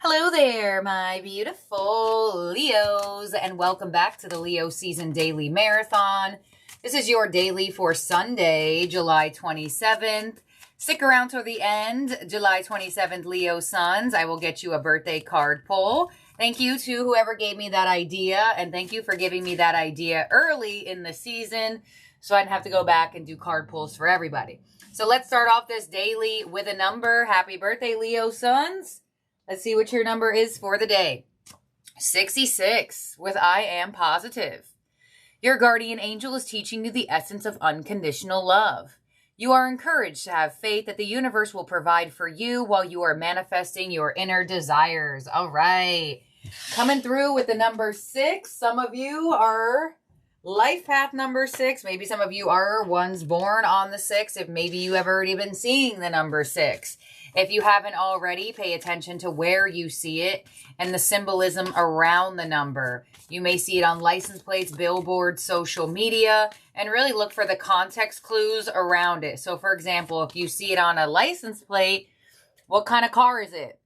Hello there, my beautiful Leos, and welcome back to the Leo Season Daily Marathon. This is your daily for Sunday, July 27th. Stick around till the end, July 27th, Leo Suns. I will get you a birthday card pull. Thank you to whoever gave me that idea, and thank you for giving me that idea early in the season so I didn't have to go back and do card pulls for everybody. So let's start off this daily with a number. Happy birthday, Leo Suns. Let's see what your number is for the day. 66 with I am positive. Your guardian angel is teaching you the essence of unconditional love. You are encouraged to have faith that the universe will provide for you while you are manifesting your inner desires. All right. Coming through with the number 6. Some of you are life path number 6. Maybe some of you are ones born on the 6th. If maybe you have already been seeing the number 6. If you haven't already, pay attention to where you see it and the symbolism around the number. You may see it on license plates, billboards, social media, and really look for the context clues around it. So, for example, if you see it on a license plate, what kind of car is it?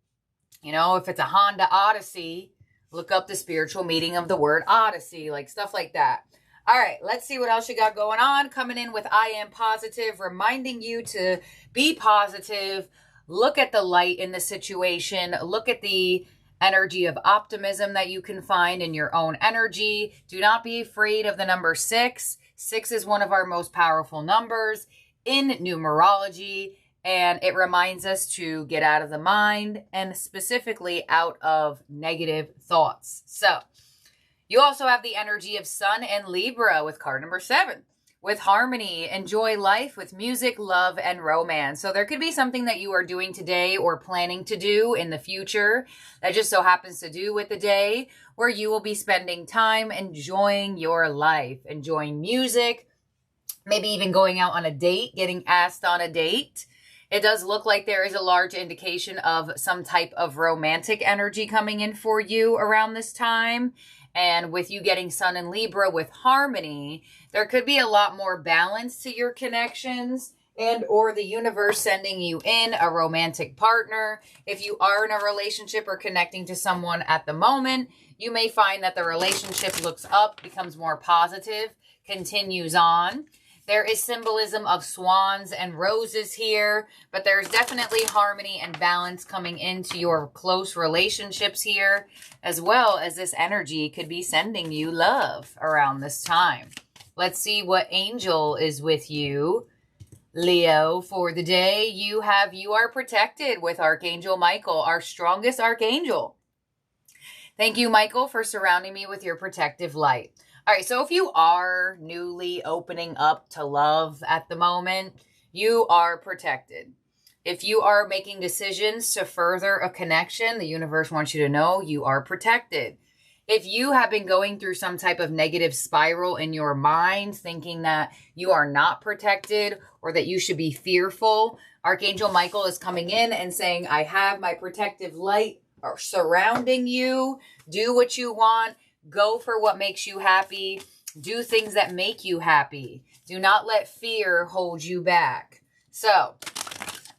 You know, if it's a Honda Odyssey, look up the spiritual meaning of the word Odyssey, like stuff like that. All right, let's see what else you got going on. Coming in with I am positive, reminding you to be positive. Look at the light in the situation. Look at the energy of optimism that you can find in your own energy. Do not be afraid of the number 6. 6 is one of our most powerful numbers in numerology, and it reminds us to get out of the mind and specifically out of negative thoughts. So you also have the energy of Sun and Libra with card number 7. With harmony, enjoy life with music, love, and romance. So there could be something that you are doing today or planning to do in the future that just so happens to do with the day where you will be spending time enjoying your life, enjoying music, maybe even going out on a date, getting asked on a date. It does look like there is a large indication of some type of romantic energy coming in for you around this time. And with you getting Sun and Libra with harmony, there could be a lot more balance to your connections and or the universe sending you in a romantic partner. If you are in a relationship or connecting to someone at the moment, you may find that the relationship looks up, becomes more positive, continues on. There is symbolism of swans and roses here, but there's definitely harmony and balance coming into your close relationships here, as well as this energy could be sending you love around this time. Let's see what angel is with you, Leo, for the day. You are protected with Archangel Michael, our strongest archangel. Thank you, Michael, for surrounding me with your protective light. All right, so if you are newly opening up to love at the moment, you are protected. If you are making decisions to further a connection, the universe wants you to know you are protected. If you have been going through some type of negative spiral in your mind, thinking that you are not protected or that you should be fearful, Archangel Michael is coming in and saying, I have my protective light surrounding you. Do what you want. Go for what makes you happy. Do things that make you happy. Do not let fear hold you back. So,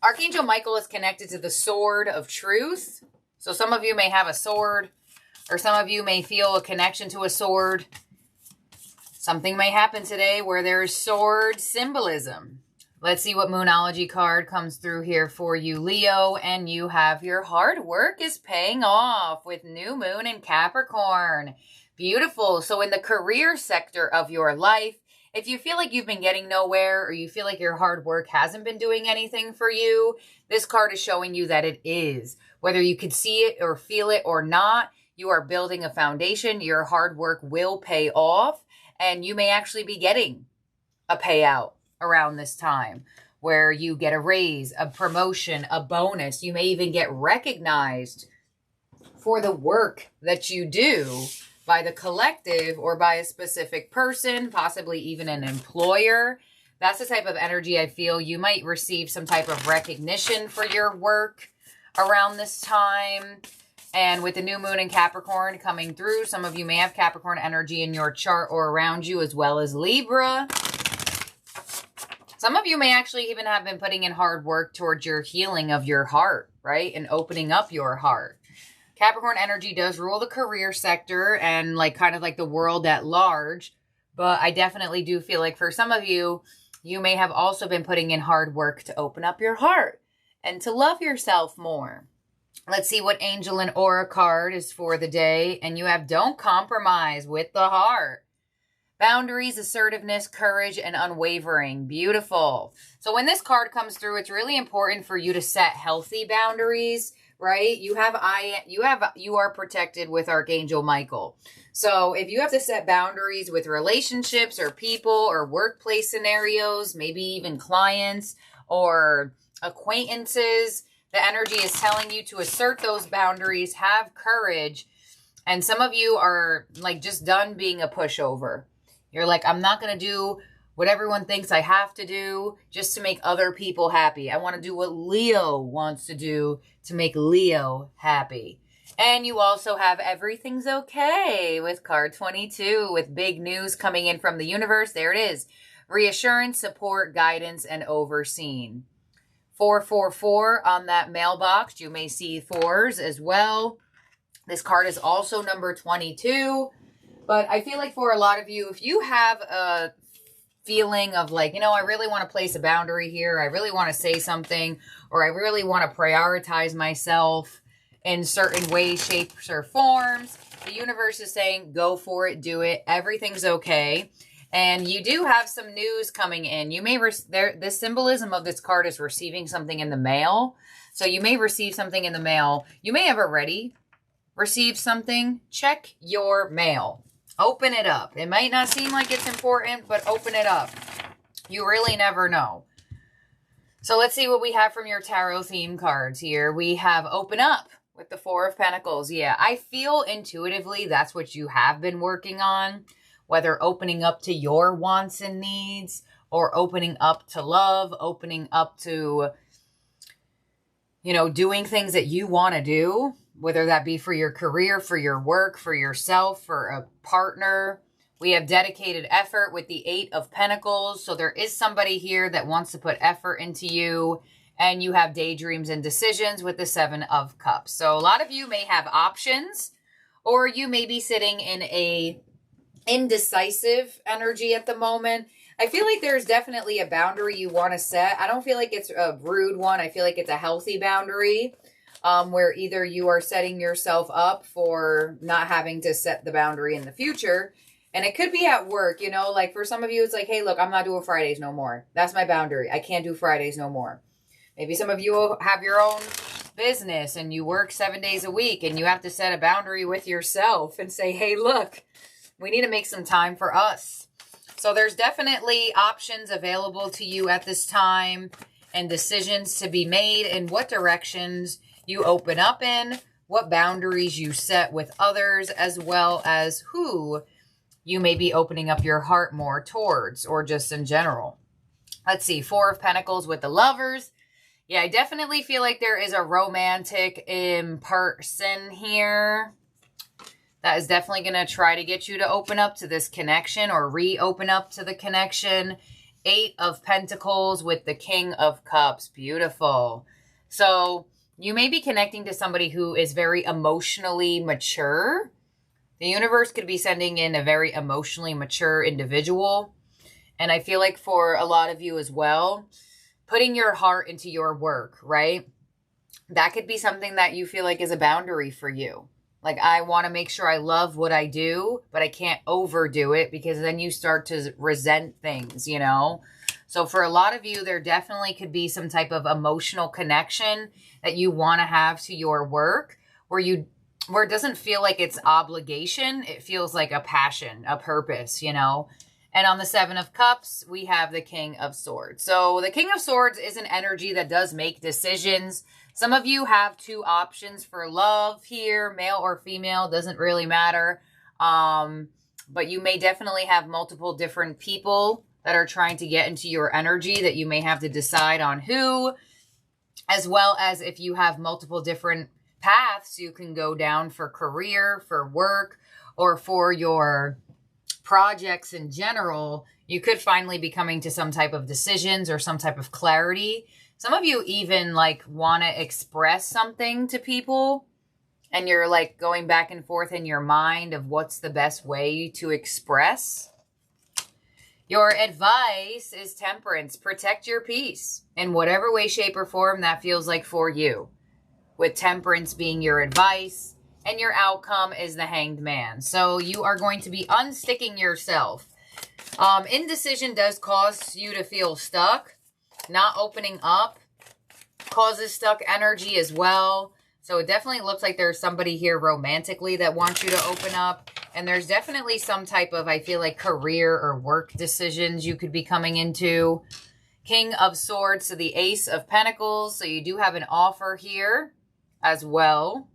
Archangel Michael is connected to the sword of truth. So some of you may have a sword, or some of you may feel a connection to a sword. Something may happen today where there is sword symbolism. Let's see what Moonology card comes through here for you, Leo. And you have your hard work is paying off with new moon in Capricorn. Beautiful. So in the career sector of your life, if you feel like you've been getting nowhere or you feel like your hard work hasn't been doing anything for you, this card is showing you that it is. Whether you could see it or feel it or not, you are building a foundation. Your hard work will pay off, and you may actually be getting a payout around this time where you get a raise, a promotion, a bonus. You may even get recognized for the work that you do by the collective or by a specific person, possibly even an employer. That's the type of energy I feel. You might receive some type of recognition for your work around this time. And with the new moon in Capricorn coming through, some of you may have Capricorn energy in your chart or around you, as well as Libra. Some of you may actually even have been putting in hard work towards your healing of your heart, right? And opening up your heart. Capricorn energy does rule the career sector and like kind of like the world at large. But I definitely do feel like for some of you, you may have also been putting in hard work to open up your heart and to love yourself more. Let's see what Angel and Aura card is for the day. And you have don't compromise with the heart. Boundaries, assertiveness, courage, and unwavering. Beautiful. So when this card comes through, it's really important for you to set healthy boundaries, right? You are protected with Archangel Michael. So if you have to set boundaries with relationships or people or workplace scenarios, maybe even clients or acquaintances, the energy is telling you to assert those boundaries, have courage. And some of you are like just done being a pushover. You're like, I'm not going to do what everyone thinks I have to do just to make other people happy. I want to do what Leo wants to do to make Leo happy. And you also have everything's okay with card 22 with big news coming in from the universe. There it is. Reassurance, support, guidance, and overseen. 444 on that mailbox. You may see fours as well. This card is also number 22. But I feel like for a lot of you, if you have a feeling of like, I really want to place a boundary here. I really want to say something, or I really want to prioritize myself in certain ways, shapes, or forms. The universe is saying, go for it, do it. Everything's okay. And you do have some news coming in. You may, the symbolism of this card is receiving something in the mail. So you may receive something in the mail. You may have already received something. Check your mail. Open it up. It might not seem like it's important, but open it up. You really never know. So let's see what we have from your tarot theme cards here. We have open up with the Four of Pentacles. Yeah, I feel intuitively that's what you have been working on, whether opening up to your wants and needs or opening up to love, opening up to, doing things that you want to do, whether that be for your career, for your work, for yourself, for a partner. We have dedicated effort with the Eight of Pentacles. So there is somebody here that wants to put effort into you. And you have daydreams and decisions with the Seven of Cups. So a lot of you may have options, or you may be sitting in a indecisive energy at the moment. I feel like there's definitely a boundary you want to set. I don't feel like it's a rude one. I feel like it's a healthy boundary. Where either you are setting yourself up for not having to set the boundary in the future. And it could be at work, like for some of you, it's like, hey, look, I'm not doing Fridays no more. That's my boundary. I can't do Fridays no more. Maybe some of you have your own business and you work 7 days a week and you have to set a boundary with yourself and say, hey, look, we need to make some time for us. So there's definitely options available to you at this time and decisions to be made in what directions you open up in, what boundaries you set with others, as well as who you may be opening up your heart more towards, or just in general. Let's see, Four of Pentacles with the Lovers. Yeah, I definitely feel like there is a romantic person here that is definitely going to try to get you to open up to this connection or reopen up to the connection. Eight of Pentacles with the King of Cups. Beautiful. So you may be connecting to somebody who is very emotionally mature. The universe could be sending in a very emotionally mature individual. And I feel like for a lot of you as well, putting your heart into your work, right? That could be something that you feel like is a boundary for you. Like, I want to make sure I love what I do, but I can't overdo it because then you start to resent things, So for a lot of you, there definitely could be some type of emotional connection that you want to have to your work where it doesn't feel like it's obligation. It feels like a passion, a purpose, And on the Seven of Cups, we have the King of Swords. So the King of Swords is an energy that does make decisions. Some of you have two options for love here, male or female, doesn't really matter. But you may definitely have multiple different people that are trying to get into your energy that you may have to decide on who, as well as if you have multiple different paths you can go down for career, for work, or for your projects in general, you could finally be coming to some type of decisions or some type of clarity. Some of you even want to express something to people and you're like going back and forth in your mind of what's the best way to express. Your advice is temperance. Protect your peace in whatever way, shape, or form that feels like for you. With temperance being your advice, and your outcome is the Hanged Man. So you are going to be unsticking yourself. Indecision does cause you to feel stuck. Not opening up causes stuck energy as well. So it definitely looks like there's somebody here romantically that wants you to open up. And there's definitely some type of, I feel like, career or work decisions you could be coming into. King of Swords to the Ace of Pentacles. So you do have an offer here as well.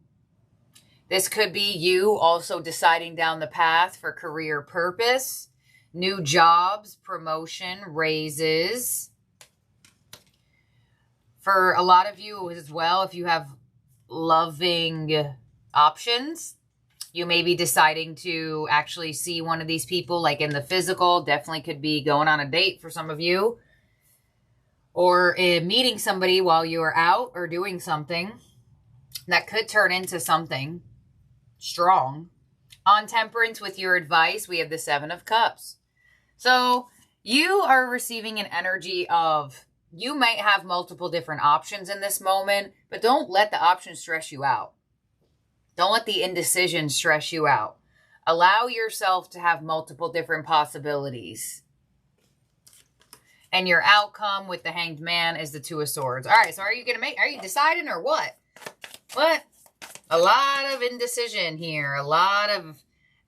This could be you also deciding down the path for career purpose. New jobs, promotion, raises. For a lot of you as well, if you have loving options, you may be deciding to actually see one of these people, like in the physical. Definitely could be going on a date for some of you. Or meeting somebody while you are out or doing something that could turn into something strong. On temperance with your advice, we have the Seven of Cups. So you are receiving an energy of, you might have multiple different options in this moment, but don't let the options stress you out. Don't let the indecision stress you out. Allow yourself to have multiple different possibilities. And your outcome with the Hanged Man is the Two of Swords. All right, so are you deciding or what? What? A lot of indecision here. A lot of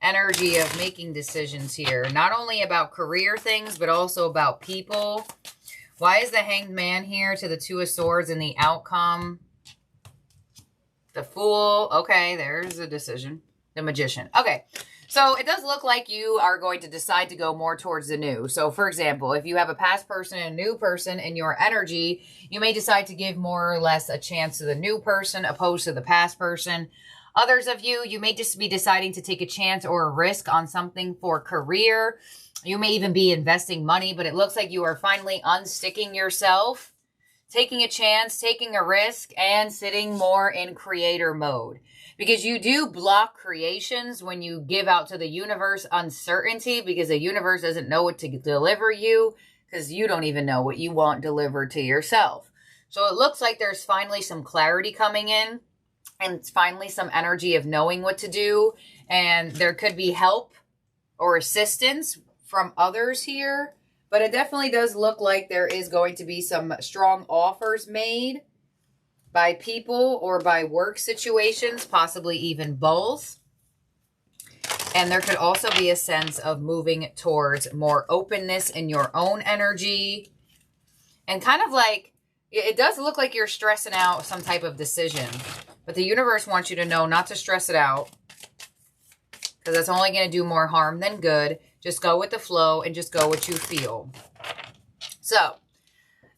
energy of making decisions here. Not only about career things, but also about people. Why is the Hanged Man here to the Two of Swords and the outcome? The Fool. Okay, there's a decision. The Magician. Okay, so it does look like you are going to decide to go more towards the new. So, for example, if you have a past person and a new person in your energy, you may decide to give more or less a chance to the new person opposed to the past person. Others of you, you may just be deciding to take a chance or a risk on something for career. You may even be investing money, but it looks like you are finally unsticking yourself, taking a chance, taking a risk, and sitting more in creator mode. Because you do block creations when you give out to the universe uncertainty, because the universe doesn't know what to deliver you, because you don't even know what you want delivered to yourself. So it looks like there's finally some clarity coming in, and it's finally some energy of knowing what to do, and there could be help or assistance from others here. But it definitely does look like there is going to be some strong offers made by people or by work situations, possibly even both. And there could also be a sense of moving towards more openness in your own energy. And kind of like, it does look like you're stressing out some type of decision. But the universe wants you to know not to stress it out, because that's only going to do more harm than good. Just go with the flow and just go what you feel. So,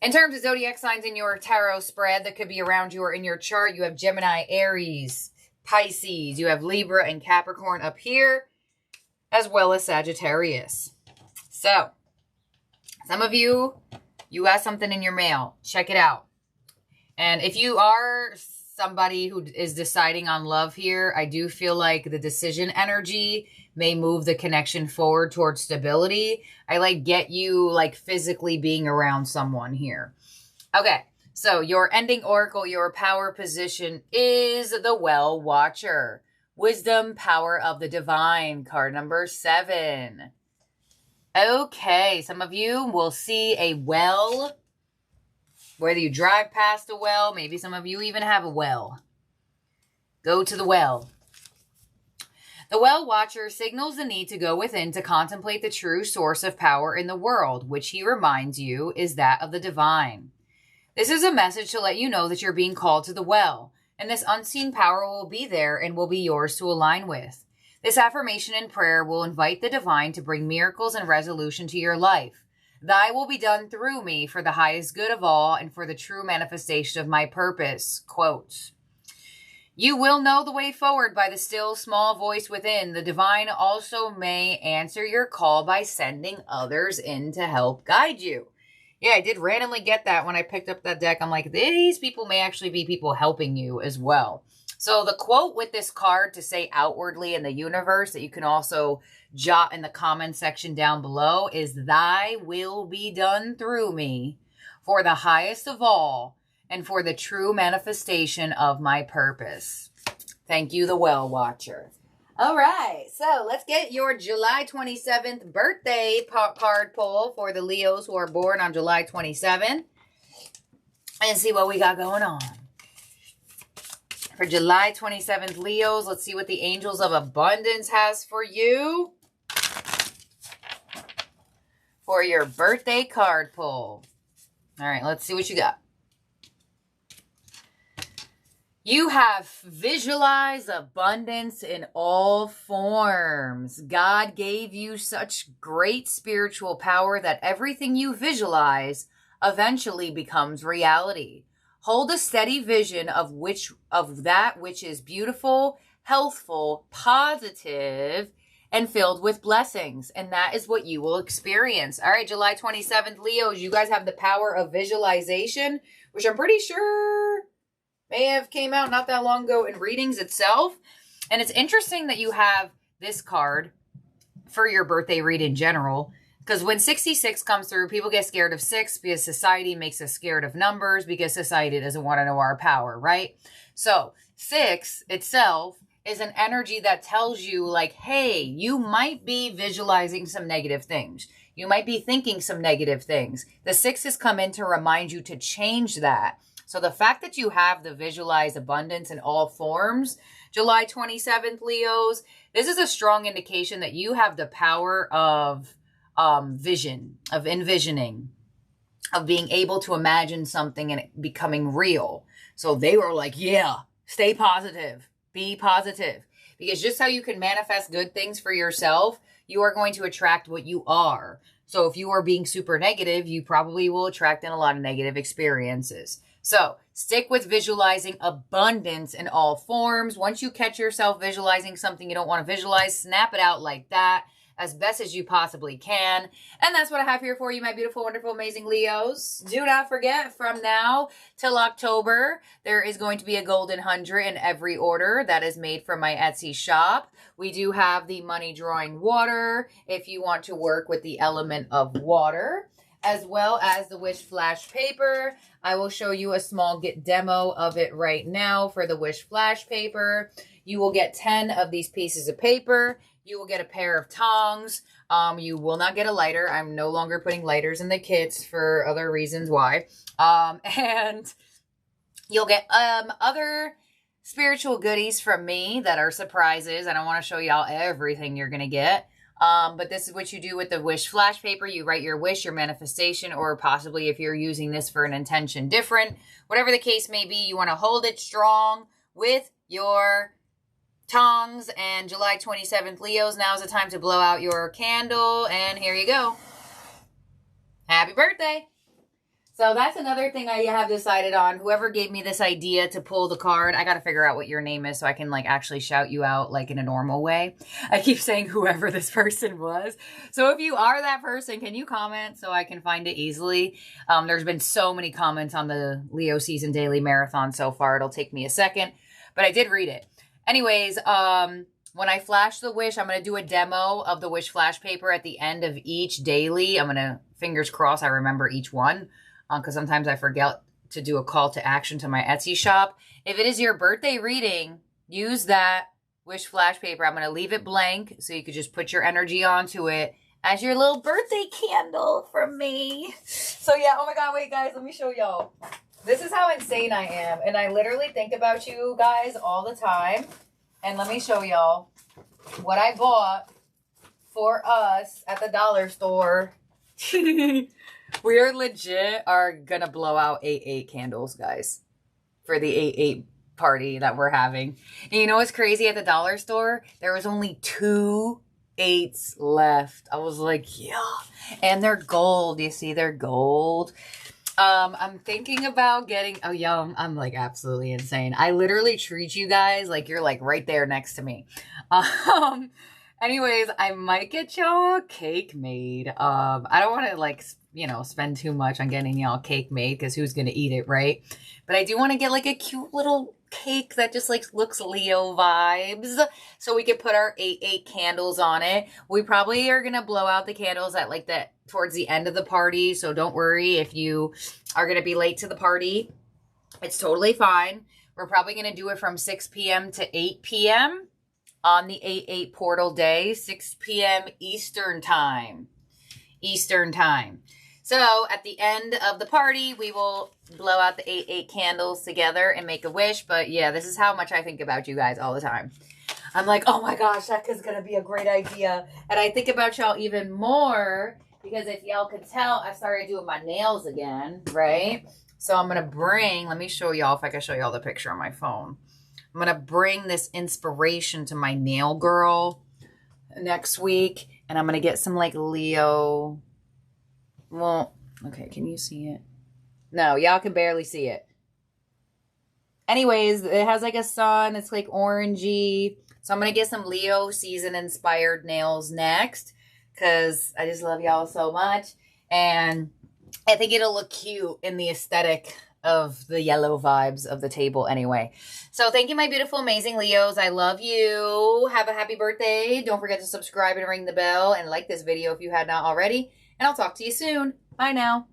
in terms of zodiac signs in your tarot spread that could be around you or in your chart, you have Gemini, Aries, Pisces. You have Libra and Capricorn up here, as well as Sagittarius. So, some of you, you got something in your mail. Check it out. And if you are somebody who is deciding on love here, I do feel like the decision energy may move the connection forward towards stability. I like get you like physically being around someone here. Okay, so your ending oracle, your power position is the Well Watcher. Wisdom, power of the divine, card number 7. Okay, some of you will see a well. Whether you drive past a well, maybe some of you even have a well. Go to the well. The Well Watcher signals the need to go within to contemplate the true source of power in the world, which he reminds you is that of the divine. This is a message to let you know that you're being called to the well, and this unseen power will be there and will be yours to align with. This affirmation and prayer will invite the divine to bring miracles and resolution to your life. Thy will be done through me for the highest good of all and for the true manifestation of my purpose. Quote. You will know the way forward by the still small voice within. The divine also may answer your call by sending others in to help guide you. Yeah, I did randomly get that when I picked up that deck. I'm like, these people may actually be people helping you as well. So the quote with this card to say outwardly in the universe that you can also jot in the comment section down below is, "Thy will be done through me for the highest of all and for the true manifestation of my purpose." Thank you, the Well Watcher. All right, so let's get your July 27th birthday card pull for the Leos who are born on July 27th and see what we got going on. For July 27th Leos, let's see what the Angels of Abundance has for you for your birthday card pull. All right, let's see what you got. You have visualized abundance in all forms. God gave you such great spiritual power that everything you visualize eventually becomes reality. Hold a steady vision of that which is beautiful, healthful, positive, and filled with blessings. And that is what you will experience. All right, July 27th, Leos, you guys have the power of visualization, which I'm pretty sure may have came out not that long ago in readings itself. And it's interesting that you have this card for your birthday read in general, because when 66 comes through, people get scared of 6 because society makes us scared of numbers because society doesn't want to know our power, right? So 6 itself is an energy that tells you like, hey, you might be visualizing some negative things. You might be thinking some negative things. The 6 has come in to remind you to change that. So the fact that you have the visualized abundance in all forms, July 27th, Leos, this is a strong indication that you have the power of vision, of envisioning, of being able to imagine something and it becoming real. So they were like, yeah, stay positive, be positive. Because just how you can manifest good things for yourself, you are going to attract what you are. So if you are being super negative, you probably will attract in a lot of negative experiences. So stick with visualizing abundance in all forms. Once you catch yourself visualizing something you don't want to visualize, snap it out like that as best as you possibly can. And that's what I have here for you, my beautiful, wonderful, amazing Leos. Do not forget, from now till October, there is going to be a golden 100 in every order that is made from my Etsy shop. We do have the money drawing water if you want to work with the element of water, as well as the Wish Flash paper. I will show you a small demo of it right now for the Wish Flash paper. You will get 10 of these pieces of paper. You will get a pair of tongs. You will not get a lighter. I'm no longer putting lighters in the kits for other reasons why. And you'll get other spiritual goodies from me that are surprises. I don't want to show y'all everything you're going to get. But this is what you do with the Wish Flash paper. You write your wish, your manifestation, or possibly if you're using this for an intention different, whatever the case may be, you want to hold it strong with your tongs. And July 27th, Leos, now is the time to blow out your candle. And here you go. Happy birthday. So that's another thing I have decided on. Whoever gave me this idea to pull the card, I got to figure out what your name is so I can like actually shout you out like in a normal way. I keep saying whoever this person was. So if you are that person, can you comment so I can find it easily? There's been so many comments on the Leo Season Daily Marathon so far. It'll take me a second, but I did read it. Anyways, when I flash the wish, I'm going to do a demo of the Wish Flash paper at the end of each daily. I'm going to, fingers crossed, I remember each one. Because sometimes I forget to do a call to action to my Etsy shop. If it is your birthday reading, use that Wish Flash paper. I'm going to leave it blank so you could just put your energy onto it as your little birthday candle from me. So yeah, oh my God, wait guys, let me show y'all. This is how insane I am. And I literally think about you guys all the time. And let me show y'all what I bought for us at the dollar store. We are legit gonna blow out 8/8 candles, guys, for the 8/8 party that we're having. And you know what's crazy? At the dollar store, there was only 2 8s left. I was like, yeah. And they're gold. You see, they're gold. I'm thinking about getting, oh yeah, I'm like absolutely insane. I literally treat you guys like you're like right there next to me. Anyways, I might get y'all a cake made. I don't want to like, you know, spend too much on getting y'all cake made because who's going to eat it, right? But I do want to get like a cute little cake that just like looks Leo vibes. So we could put our 8/8 candles on it. We probably are going to blow out the candles at like towards the end of the party. So don't worry if you are going to be late to the party. It's totally fine. We're probably going to do it from 6 p.m. to 8 p.m. on the 8/8 portal day, 6 p.m. Eastern time. So at the end of the party, we will blow out the 8/8 candles together and make a wish. But yeah, this is how much I think about you guys all the time. I'm like, oh my gosh, that is going to be a great idea. And I think about y'all even more because if y'all could tell, I started doing my nails again, right? So I'm going to bring, let me show y'all if I can show y'all the picture on my phone. I'm going to bring this inspiration to my nail girl next week. And I'm going to get some like Leo. Well, okay, can you see it? No, y'all can barely see it. Anyways, it has like a sun. It's like orangey. So I'm going to get some Leo season inspired nails next because I just love y'all so much. And I think it'll look cute in the aesthetic of the yellow vibes of the table anyway. So thank you, my beautiful, amazing Leos. I love you. Have a happy birthday. Don't forget to subscribe and ring the bell and like this video if you had not already. And I'll talk to you soon. Bye now.